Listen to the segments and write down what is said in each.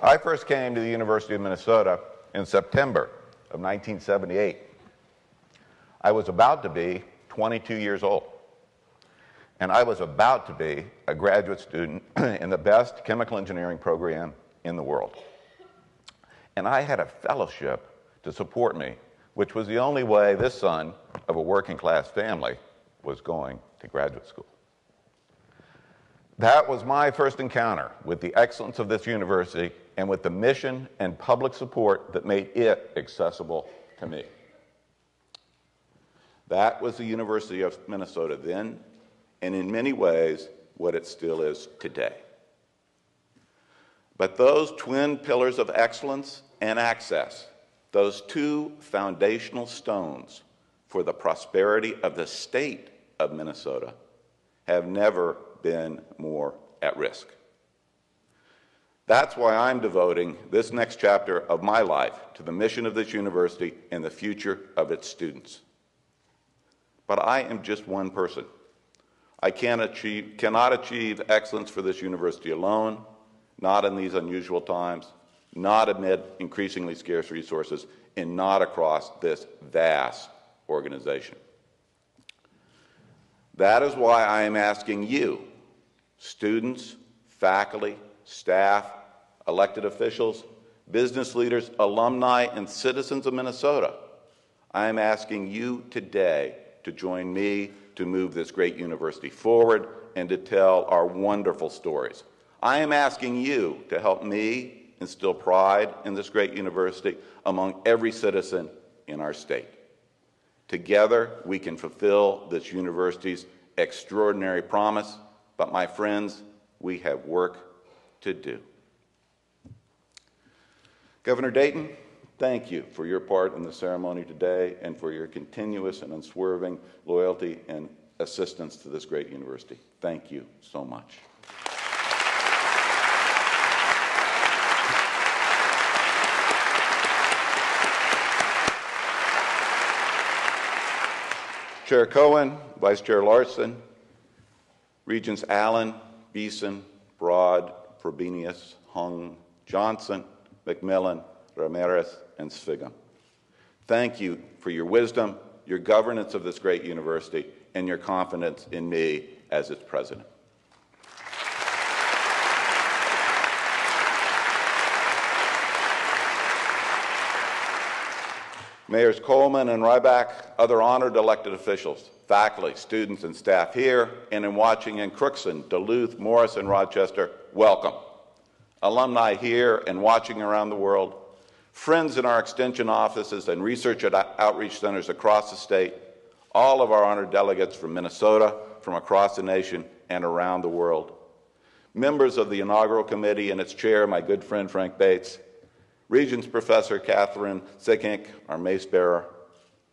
I first came to the University of Minnesota in September of 1978. I was about to be 22 years old, and I was about to be a graduate student in the best chemical engineering program in the world. And I had a fellowship to support me, which was the only way this son of a working class family was going to graduate school. That was my first encounter with the excellence of this university and with the mission and public support that made it accessible to me. That was the University of Minnesota then, and in many ways, what it still is today. But those twin pillars of excellence and access, those two foundational stones for the prosperity of the state of Minnesota, have never been more at risk. That's why I'm devoting this next chapter of my life to the mission of this university and the future of its students. But I am just one person. I cannot achieve excellence for this university alone, not in these unusual times, not amid increasingly scarce resources, and not across this vast organization. That is why I am asking you, students, faculty, staff, elected officials, business leaders, alumni, and citizens of Minnesota, I am asking you today to join me to move this great university forward and to tell our wonderful stories. I am asking you to help me instill pride in this great university among every citizen in our state. Together, we can fulfill this university's extraordinary promise, but my friends, we have work to do. Governor Dayton, thank you for your part in the ceremony today and for your continuous and unswerving loyalty and assistance to this great university. Thank you so much. Chair Cohen, Vice Chair Larson, Regents Allen, Beeson, Broad, Frobenius, Hung, Johnson, McMillan, Ramirez, and Sviggum. Thank you for your wisdom, your governance of this great university, and your confidence in me as its president. Mayors Coleman and Ryback, other honored elected officials, faculty, students, and staff here and in watching in Crookston, Duluth, Morris, and Rochester, welcome. Alumni here and watching around the world, friends in our extension offices and research and outreach centers across the state, all of our honored delegates from Minnesota, from across the nation, and around the world, members of the inaugural committee and its chair, my good friend Frank Bates, Regents Professor Catherine Sickink, our mace bearer,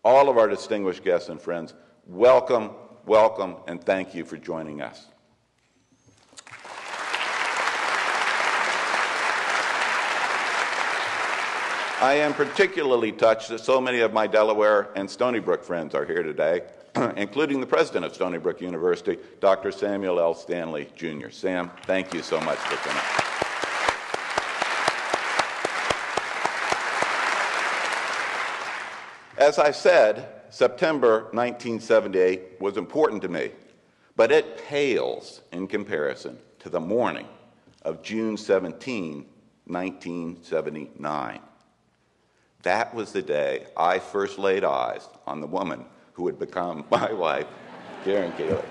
all of our distinguished guests and friends, welcome, welcome, and thank you for joining us. I am particularly touched that so many of my Delaware and Stony Brook friends are here today, including the president of Stony Brook University, Dr. Samuel L. Stanley, Jr. Sam, thank you so much for coming. As I said, September 1978 was important to me, but it pales in comparison to the morning of June 17, 1979. That was the day I first laid eyes on the woman who would become my wife, Eric Kaler.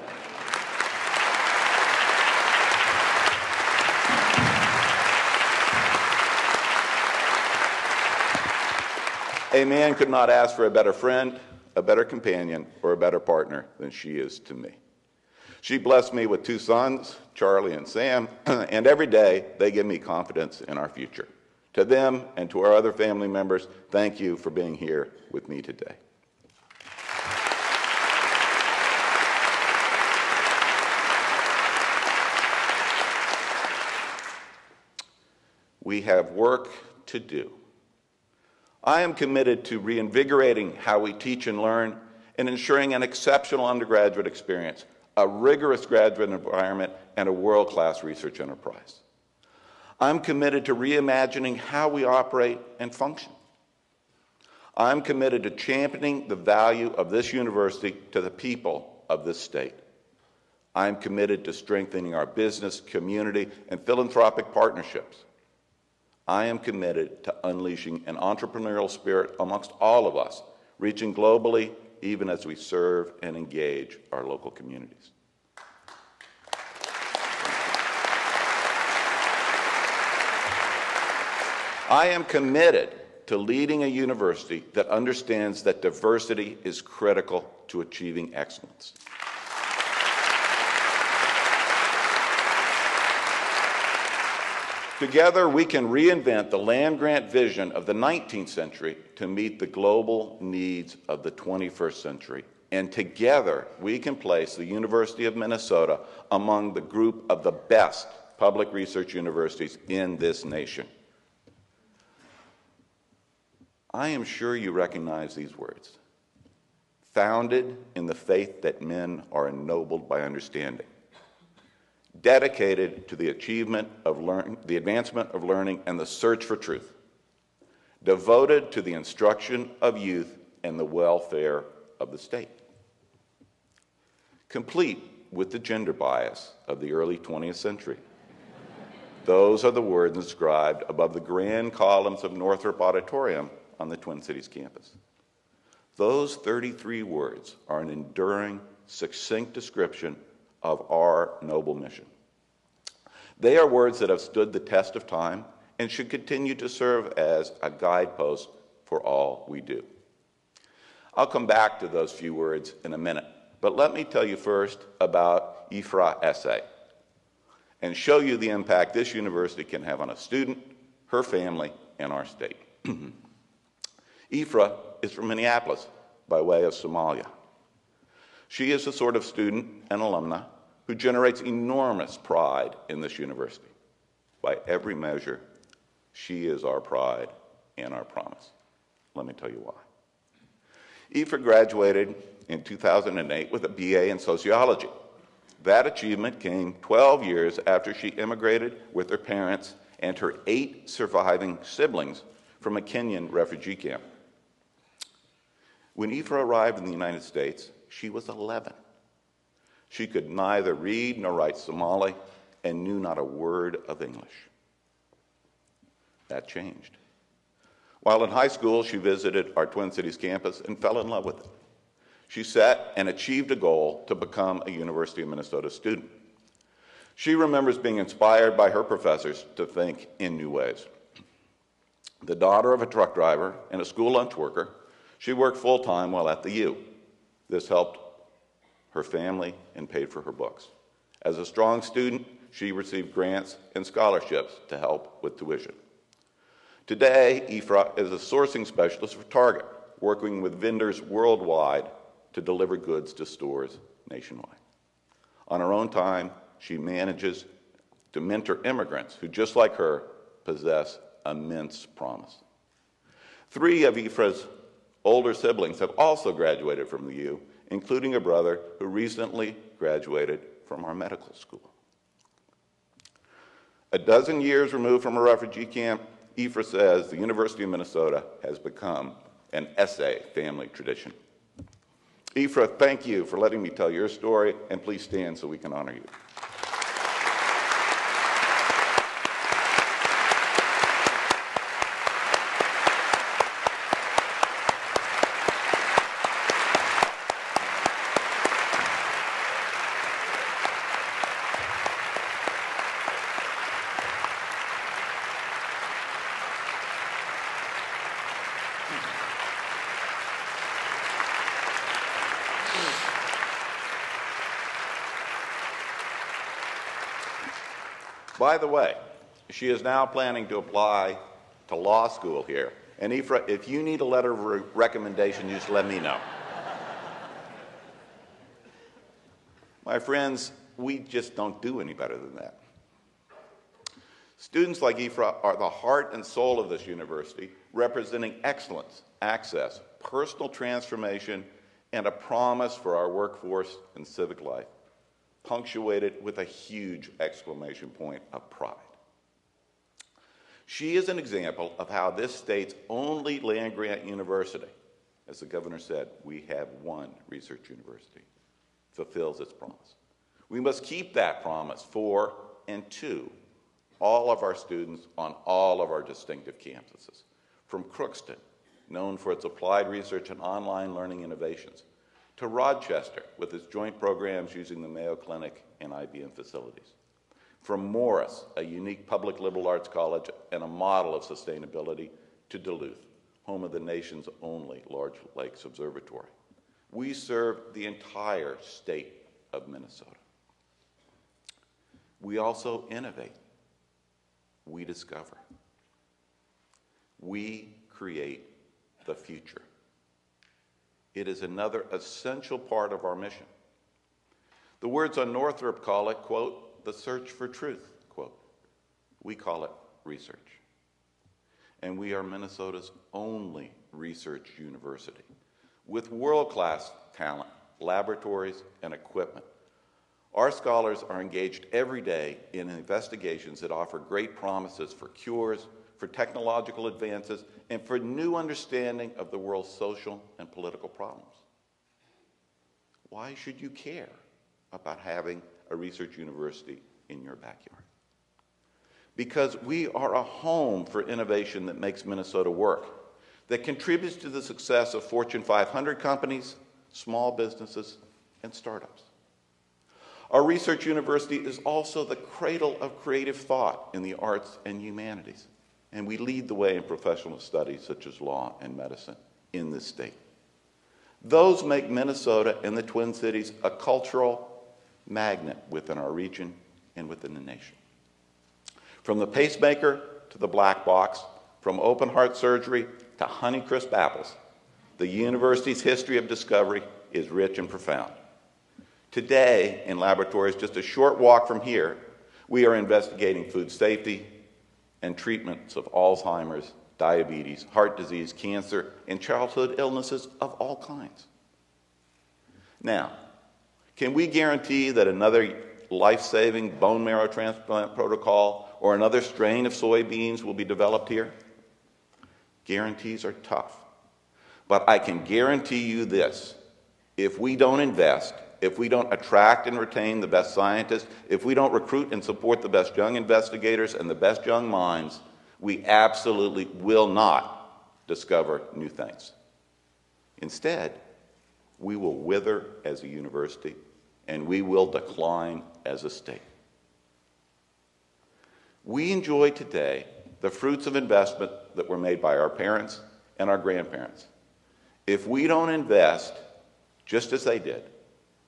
A man could not ask for a better friend, a better companion, or a better partner than she is to me. She blessed me with two sons, Charlie and Sam, and every day they give me confidence in our future. To them and to our other family members, thank you for being here with me today. We have work to do. I am committed to reinvigorating how we teach and learn and ensuring an exceptional undergraduate experience, a rigorous graduate environment, and a world-class research enterprise. I'm committed to reimagining how we operate and function. I'm committed to championing the value of this university to the people of this state. I'm committed to strengthening our business, community, and philanthropic partnerships. I am committed to unleashing an entrepreneurial spirit amongst all of us, reaching globally even as we serve and engage our local communities. I am committed to leading a university that understands that diversity is critical to achieving excellence. Together, we can reinvent the land-grant vision of the 19th century to meet the global needs of the 21st century. And together, we can place the University of Minnesota among the group of the best public research universities in this nation. I am sure you recognize these words. Founded in the faith that men are ennobled by understanding. Dedicated to the achievement of the advancement of learning and the search for truth. Devoted to the instruction of youth and the welfare of the state. Complete with the gender bias of the early 20th century. Those are the words inscribed above the grand columns of Northrop Auditorium on the Twin Cities campus. Those 33 words are an enduring, succinct description of our noble mission. They are words that have stood the test of time and should continue to serve as a guidepost for all we do. I'll come back to those few words in a minute, but let me tell you first about IFRA SA and show you the impact this university can have on a student, her family, and our state. IFRA is from Minneapolis by way of Somalia. She is the sort of student and alumna who generates enormous pride in this university. By every measure, she is our pride and our promise. Let me tell you why. IFRA graduated in 2008 with a BA in sociology. That achievement came 12 years after she immigrated with her parents and her 8 surviving siblings from a Kenyan refugee camp. When IFRA arrived in the United States, she was 11. She could neither read nor write Somali and knew not a word of English. That changed. While in high school, she visited our Twin Cities campus and fell in love with it. She set and achieved a goal to become a University of Minnesota student. She remembers being inspired by her professors to think in new ways. The daughter of a truck driver and a school lunch worker, she worked full-time while at the U. This helped her family and paid for her books. As a strong student, she received grants and scholarships to help with tuition. Today, IFRA is a sourcing specialist for Target, working with vendors worldwide to deliver goods to stores nationwide. On her own time, she manages to mentor immigrants who, just like her, possess immense promise. 3 of IFRA's older siblings have also graduated from the U, including a brother who recently graduated from our medical school. A dozen years removed from a refugee camp, IFRA says the University of Minnesota has become an SA family tradition. IFRA, thank you for letting me tell your story, and please stand so we can honor you. By the way, she is now planning to apply to law school here. And IFRA, if you need a letter of recommendation, just let me know. My friends, we just don't do any better than that. Students like IFRA are the heart and soul of this university, representing excellence, access, personal transformation, and a promise for our workforce and civic life, punctuated with a huge exclamation point of pride. She is an example of how this state's only land-grant university, as the governor said, we have one research university, fulfills its promise. We must keep that promise for and to all of our students on all of our distinctive campuses, from Crookston, known for its applied research and online learning innovations, to Rochester, with its joint programs using the Mayo Clinic and IBM facilities, from Morris, a unique public liberal arts college and a model of sustainability, to Duluth, home of the nation's only Large Lakes Observatory. We serve the entire state of Minnesota. We also innovate. We discover. We create the future. It is another essential part of our mission. The words on Northrop call it, quote, the search for truth, quote. We call it research. And we are Minnesota's only research university with world-class talent, laboratories, and equipment. Our scholars are engaged every day in investigations that offer great promises for cures, for technological advances, and for new understanding of the world's social and political problems. Why should you care about having a research university in your backyard? Because we are a home for innovation that makes Minnesota work, that contributes to the success of Fortune 500 companies, small businesses, and startups. Our research university is also the cradle of creative thought in the arts and humanities, and we lead the way in professional studies such as law and medicine in this state. Those make Minnesota and the Twin Cities a cultural magnet within our region and within the nation. From the pacemaker to the black box, from open heart surgery to Honeycrisp apples, the university's history of discovery is rich and profound. Today, in laboratories just a short walk from here, we are investigating food safety and treatments of Alzheimer's, diabetes, heart disease, cancer, and childhood illnesses of all kinds. Now, can we guarantee that another life-saving bone marrow transplant protocol or another strain of soybeans will be developed here? Guarantees are tough. But I can guarantee you this: if we don't invest, if we don't attract and retain the best scientists, if we don't recruit and support the best young investigators and the best young minds, we absolutely will not discover new things. Instead, we will wither as a university, and we will decline as a state. We enjoy today the fruits of investment that were made by our parents and our grandparents. If we don't invest just as they did,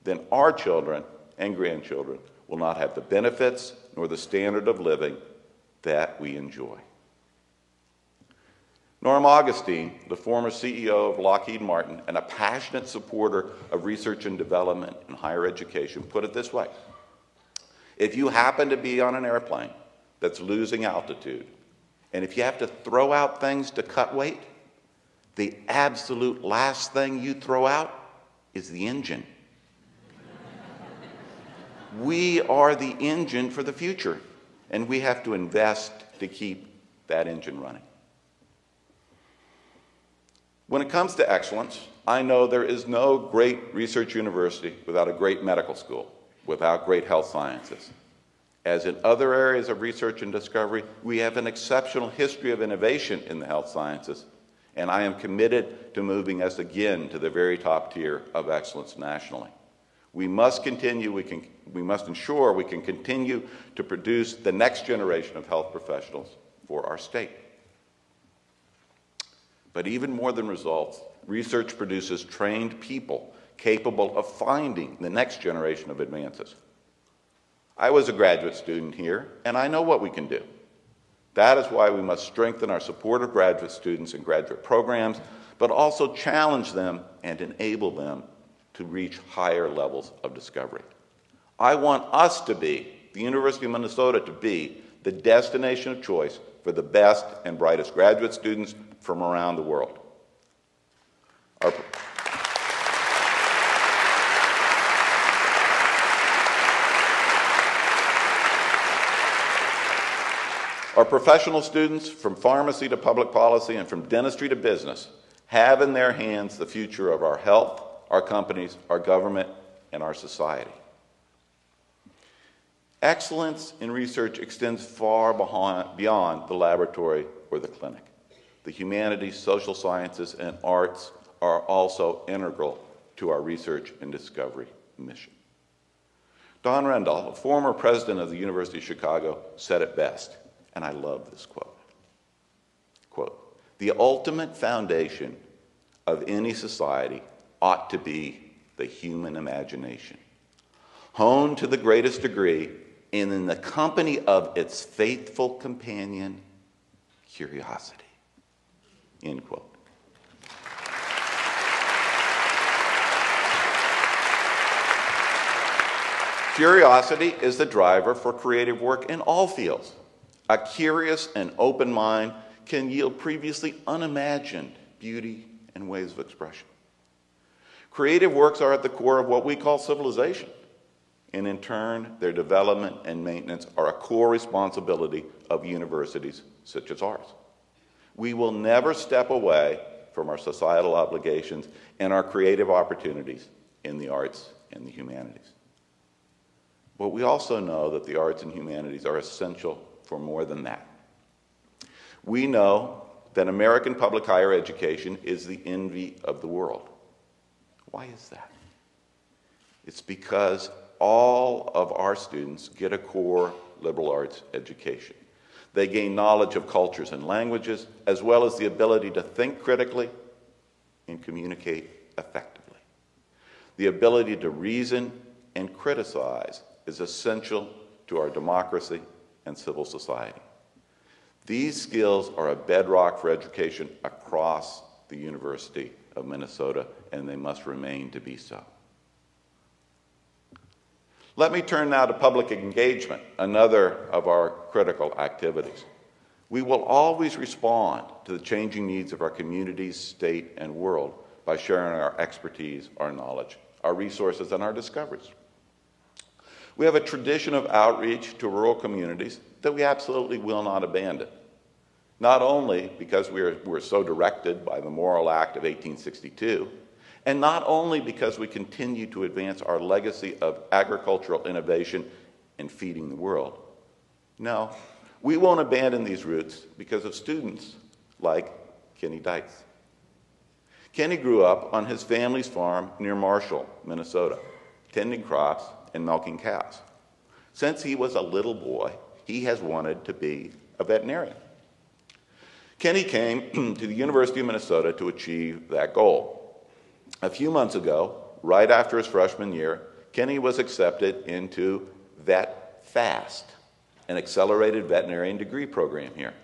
then our children and grandchildren will not have the benefits nor the standard of living that we enjoy. Norm Augustine, the former CEO of Lockheed Martin and a passionate supporter of research and development in higher education, put it this way: if you happen to be on an airplane that's losing altitude, and if you have to throw out things to cut weight, the absolute last thing you throw out is the engine. We are the engine for the future, and we have to invest to keep that engine running. When it comes to excellence, I know there is no great research university without a great medical school, without great health sciences. As in other areas of research and discovery, we have an exceptional history of innovation in the health sciences, and I am committed to moving us again to the very top tier of excellence nationally. We must ensure we can continue to produce the next generation of health professionals for our state. But even more than results, research produces trained people capable of finding the next generation of advances. I was a graduate student here, and I know what we can do. That is why we must strengthen our support of graduate students and graduate programs, but also challenge them and enable them to reach higher levels of discovery. I want us to be, the University of Minnesota to be, the destination of choice for the best and brightest graduate students from around the world. Our professional students, from pharmacy to public policy and from dentistry to business, have in their hands the future of our health, our companies, our government, and our society. Excellence in research extends far beyond the laboratory or the clinic. The humanities, social sciences, and arts are also integral to our research and discovery mission. Don Rendell, a former president of the University of Chicago, said it best, and I love this quote. Quote, "The ultimate foundation of any society ought to be the human imagination, honed to the greatest degree and in the company of its faithful companion, curiosity." End quote. Curiosity is the driver for creative work in all fields. A curious and open mind can yield previously unimagined beauty and ways of expression. Creative works are at the core of what we call civilization, and in turn, their development and maintenance are a core responsibility of universities such as ours. We will never step away from our societal obligations and our creative opportunities in the arts and the humanities. But we also know that the arts and humanities are essential for more than that. We know that American public higher education is the envy of the world. Why is that? It's because all of our students get a core liberal arts education. They gain knowledge of cultures and languages, as well as the ability to think critically and communicate effectively. The ability to reason and criticize is essential to our democracy and civil society. These skills are a bedrock for education across the University of Minnesota, and they must remain to be so. Let me turn now to public engagement, another of our critical activities. We will always respond to the changing needs of our communities, state, and world by sharing our expertise, our knowledge, our resources, and our discoveries. We have a tradition of outreach to rural communities that we absolutely will not abandon, not only because we're so directed by the Morrill Act of 1862, and not only because we continue to advance our legacy of agricultural innovation and feeding the world. No, we won't abandon these roots because of students like Kenny Dietz. Kenny grew up on his family's farm near Marshall, Minnesota, tending crops and milking cows. Since he was a little boy, he has wanted to be a veterinarian. Kenny came to the University of Minnesota to achieve that goal. A few months ago, right after his freshman year, Kenny was accepted into Vet Fast, an accelerated veterinarian degree program here.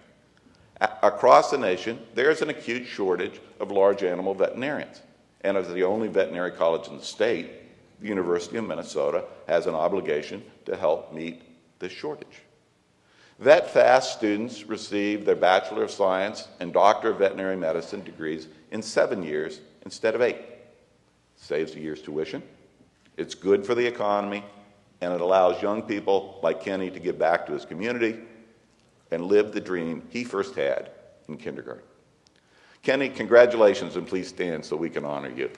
Across the nation, there's an acute shortage of large animal veterinarians. And as the only veterinary college in the state, the University of Minnesota has an obligation to help meet this shortage. Vet Fast students receive their Bachelor of Science and Doctor of Veterinary Medicine degrees in 7 years instead of 8. Saves a year's tuition, it's good for the economy, and it allows young people like Kenny to give back to his community and live the dream he first had in kindergarten. Kenny, congratulations, and please stand so we can honor you.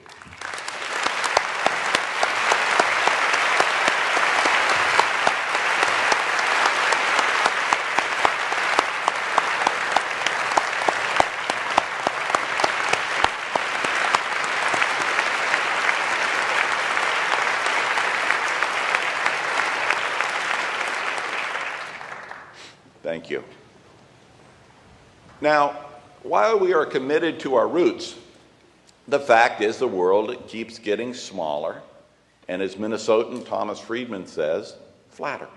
Thank you. Now, while we are committed to our roots, the fact is the world keeps getting smaller, and as Minnesotan Thomas Friedman says, flatter.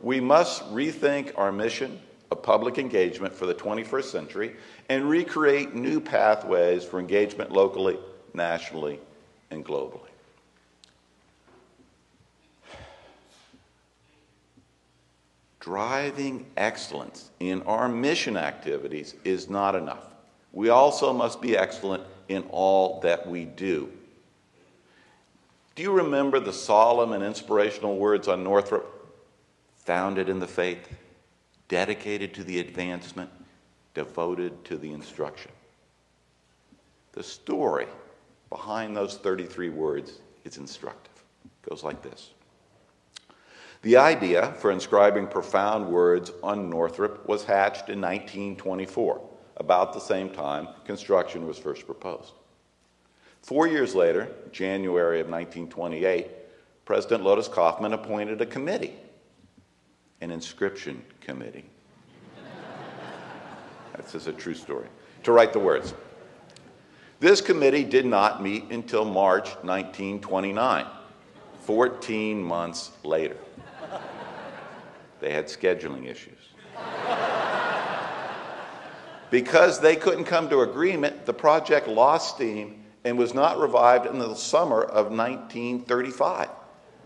We must rethink our mission of public engagement for the 21st century and recreate new pathways for engagement locally, nationally, and globally. Driving excellence in our mission activities is not enough. We also must be excellent in all that we do. Do you remember the solemn and inspirational words on Northrop? Founded in the faith, dedicated to the advancement, devoted to the instruction. The story behind those 33 words is instructive. It goes like this. The idea for inscribing profound words on Northrop was hatched in 1924, about the same time construction was first proposed. 4 years later, January of 1928, President Lotus Kaufman appointed a committee, an inscription committee. This is a true story, to write the words. This committee did not meet until March 1929, 14 months later. They had scheduling issues. Because they couldn't come to agreement, the project lost steam and was not revived until the summer of 1935,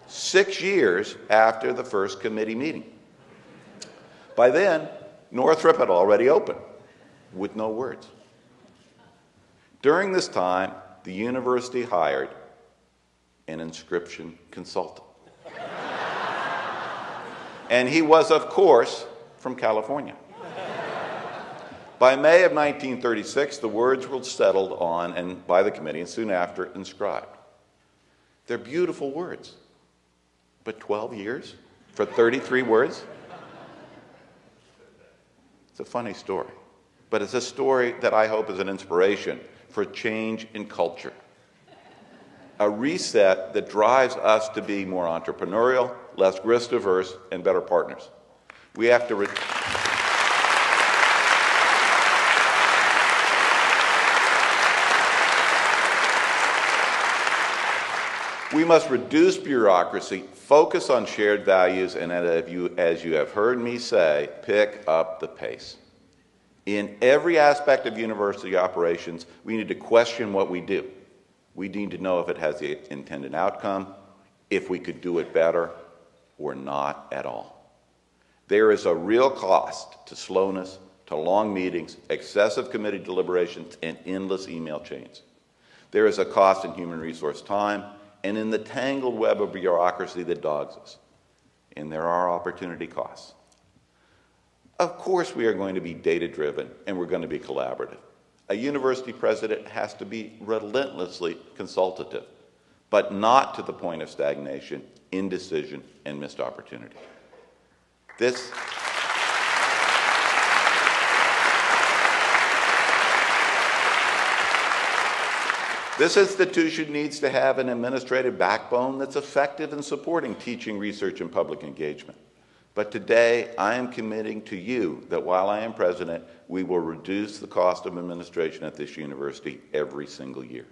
6 years after the first committee meeting. By then, Northrop had already opened, with no words. During this time, the university hired an inscription consultant. And he was, of course, from California. By May of 1936, the words were settled on and by the committee, and soon after inscribed. They're beautiful words, but 12 years for 33 words? It's a funny story, but it's a story that I hope is an inspiration for change in culture. A reset that drives us to be more entrepreneurial, less risk-averse, and better partners. We have to We must reduce bureaucracy, focus on shared values, and as you have heard me say, pick up the pace. In every aspect of university operations, we need to question what we do. We need to know if it has the intended outcome, if we could do it better, or not at all. There is a real cost to slowness, to long meetings, excessive committee deliberations, and endless email chains. There is a cost in human resource time and in the tangled web of bureaucracy that dogs us. And there are opportunity costs. Of course we are going to be data-driven and we're going to be collaborative. A university president has to be relentlessly consultative, but not to the point of stagnation, indecision, and missed opportunity. This institution needs to have an administrative backbone that's effective in supporting teaching, research, and public engagement. But today, I am committing to you that while I am president, we will reduce the cost of administration at this university every single year.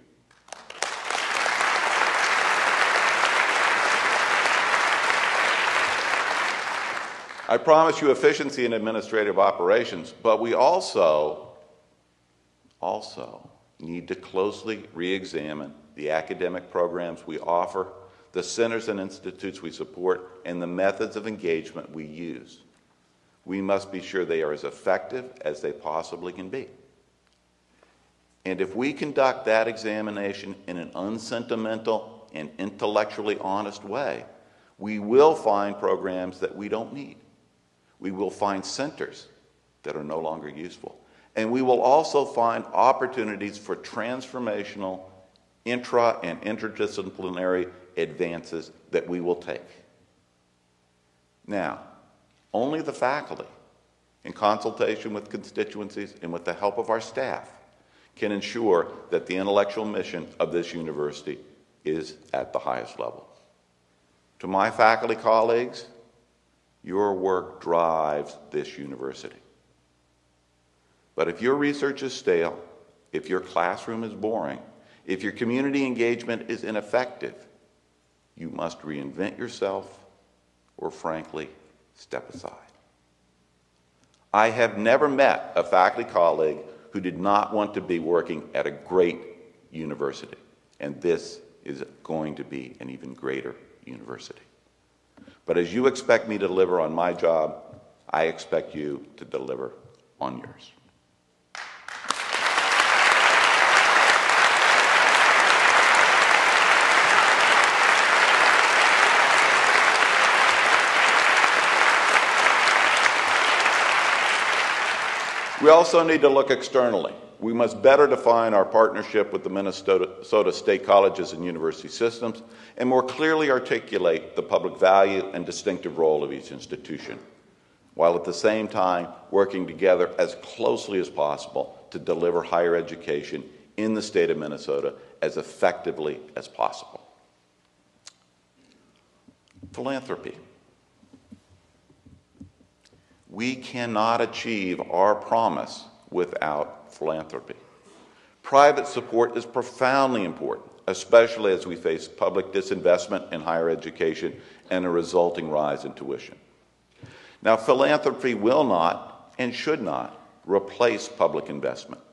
I promise you efficiency in administrative operations, but we also need to closely re-examine the academic programs we offer, the centers and institutes we support, and the methods of engagement we use. We must be sure they are as effective as they possibly can be. And if we conduct that examination in an unsentimental and intellectually honest way, we will find programs that we don't need. We will find centers that are no longer useful. And we will also find opportunities for transformational, intra- and interdisciplinary advances that we will take. Now, only the faculty, in consultation with constituencies and with the help of our staff, can ensure that the intellectual mission of this university is at the highest level. To my faculty colleagues, your work drives this university. But if your research is stale, if your classroom is boring, if your community engagement is ineffective, you must reinvent yourself or, frankly, step aside. I have never met a faculty colleague who did not want to be working at a great university, and this is going to be an even greater university. But as you expect me to deliver on my job, I expect you to deliver on yours. We also need to look externally. We must better define our partnership with the Minnesota State Colleges and University systems and more clearly articulate the public value and distinctive role of each institution, while at the same time working together as closely as possible to deliver higher education in the state of Minnesota as effectively as possible. Philanthropy. We cannot achieve our promise without philanthropy. Private support is profoundly important, especially as we face public disinvestment in higher education and a resulting rise in tuition. Now, philanthropy will not and should not replace public investment,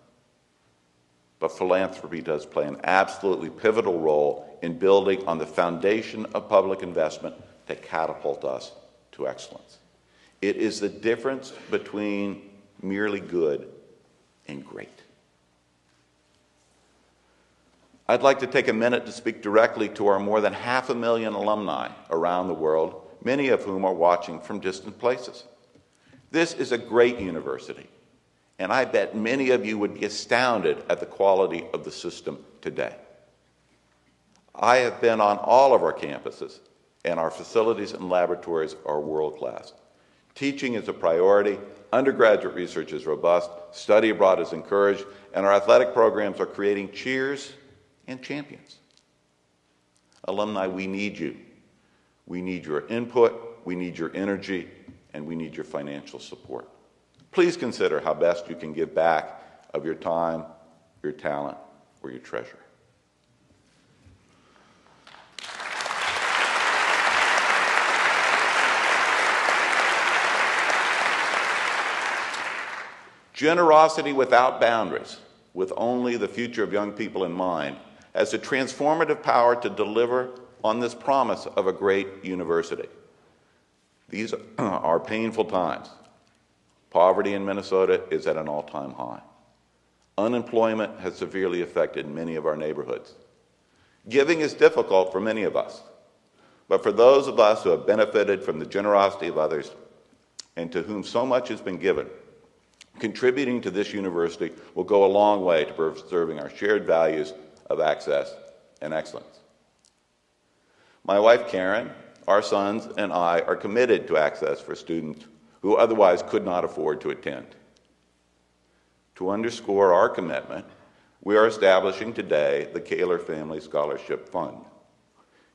but philanthropy does play an absolutely pivotal role in building on the foundation of public investment to catapult us to excellence. It is the difference between merely good and great. I'd like to take a minute to speak directly to our more than 500,000 alumni around the world, many of whom are watching from distant places. This is a great university, and I bet many of you would be astounded at the quality of the system today. I have been on all of our campuses, and our facilities and laboratories are world-class. Teaching is a priority, undergraduate research is robust, study abroad is encouraged, and our athletic programs are creating cheers and champions. Alumni, we need you. We need your input, we need your energy, and we need your financial support. Please consider how best you can give back of your time, your talent, or your treasure. Generosity without boundaries, with only the future of young people in mind, has a transformative power to deliver on this promise of a great university. These are painful times. Poverty in Minnesota is at an all-time high. Unemployment has severely affected many of our neighborhoods. Giving is difficult for many of us, but for those of us who have benefited from the generosity of others and to whom so much has been given, contributing to this university will go a long way to preserving our shared values of access and excellence. My wife, Karen, our sons, and I are committed to access for students who otherwise could not afford to attend. To underscore our commitment, we are establishing today the Kaler Family Scholarship Fund.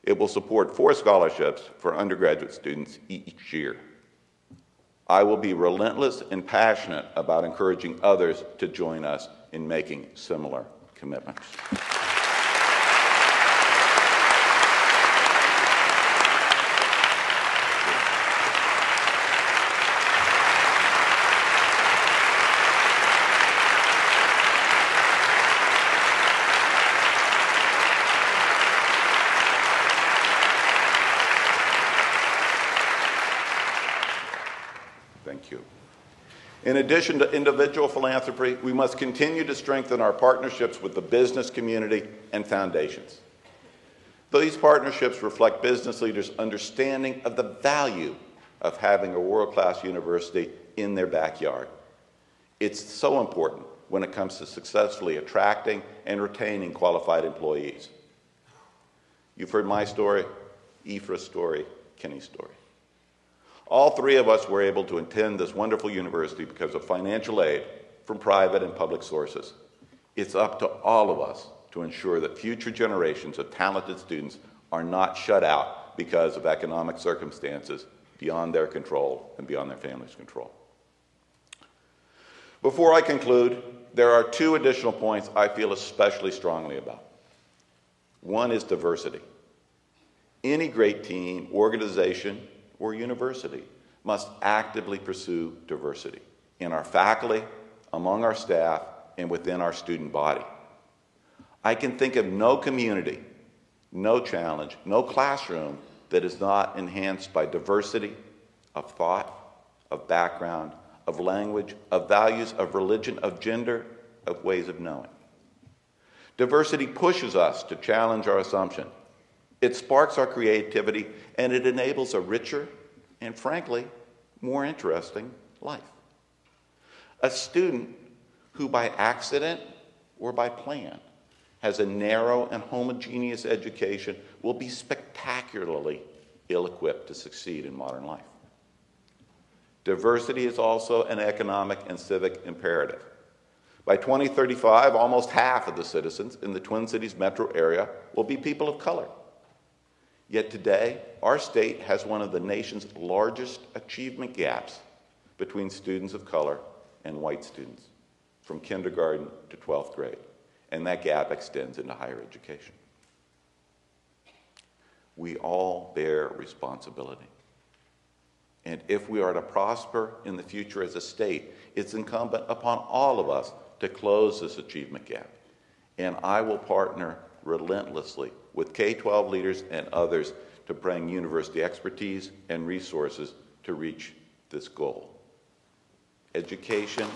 It will support 4 scholarships for undergraduate students each year. I will be relentless and passionate about encouraging others to join us in making similar commitments. Thank you. In addition to individual philanthropy, we must continue to strengthen our partnerships with the business community and foundations. These partnerships reflect business leaders' understanding of the value of having a world-class university in their backyard. It's so important when it comes to successfully attracting and retaining qualified employees. You've heard my story, Ephra's story, Kenny's story. All 3 of us were able to attend this wonderful university because of financial aid from private and public sources. It's up to all of us to ensure that future generations of talented students are not shut out because of economic circumstances beyond their control and beyond their family's control. Before I conclude, there are 2 additional points I feel especially strongly about. One is diversity. Any great team, organization, or university must actively pursue diversity in our faculty, among our staff, and within our student body. I can think of no community, no challenge, no classroom that is not enhanced by diversity of thought, of background, of language, of values, of religion, of gender, of ways of knowing. Diversity pushes us to challenge our assumption. It sparks our creativity, and it enables a richer and, frankly, more interesting life. A student who by accident or by plan has a narrow and homogeneous education will be spectacularly ill-equipped to succeed in modern life. Diversity is also an economic and civic imperative. By 2035, almost half of the citizens in the Twin Cities metro area will be people of color. Yet today, our state has one of the nation's largest achievement gaps between students of color and white students, from kindergarten to 12th grade, and that gap extends into higher education. We all bear responsibility. And if we are to prosper in the future as a state, it's incumbent upon all of us to close this achievement gap. And I will partner relentlessly with K-12 leaders and others to bring university expertise and resources to reach this goal. Education.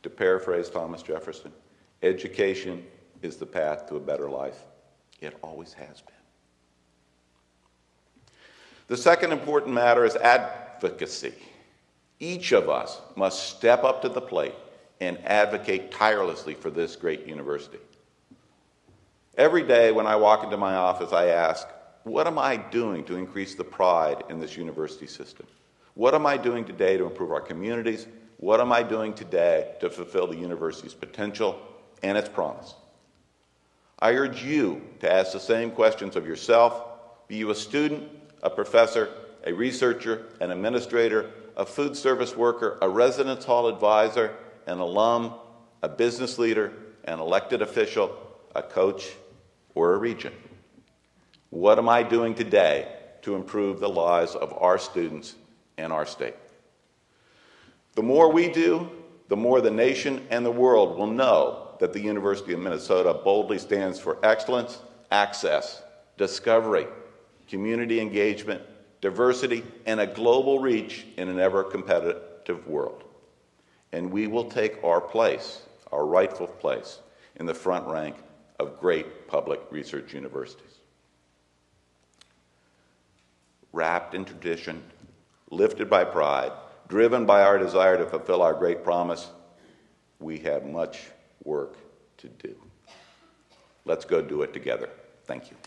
To paraphrase Thomas Jefferson, education is the path to a better life. It always has been. The second important matter is advocacy. Each of us must step up to the plate and advocate tirelessly for this great university. Every day when I walk into my office, I ask, what am I doing to increase the pride in this university system? What am I doing today to improve our communities? What am I doing today to fulfill the university's potential and its promise? I urge you to ask the same questions of yourself, be you a student, a professor, a researcher, an administrator, a food service worker, a residence hall advisor, an alum, a business leader, an elected official, a coach, or a regent. What am I doing today to improve the lives of our students and our state? The more we do, the more the nation and the world will know that the University of Minnesota boldly stands for excellence, access, discovery, community engagement, diversity, and a global reach in an ever-competitive world. And we will take our place, our rightful place, in the front rank of great public research universities. Wrapped in tradition, lifted by pride, driven by our desire to fulfill our great promise, we have much work to do. Let's go do it together. Thank you.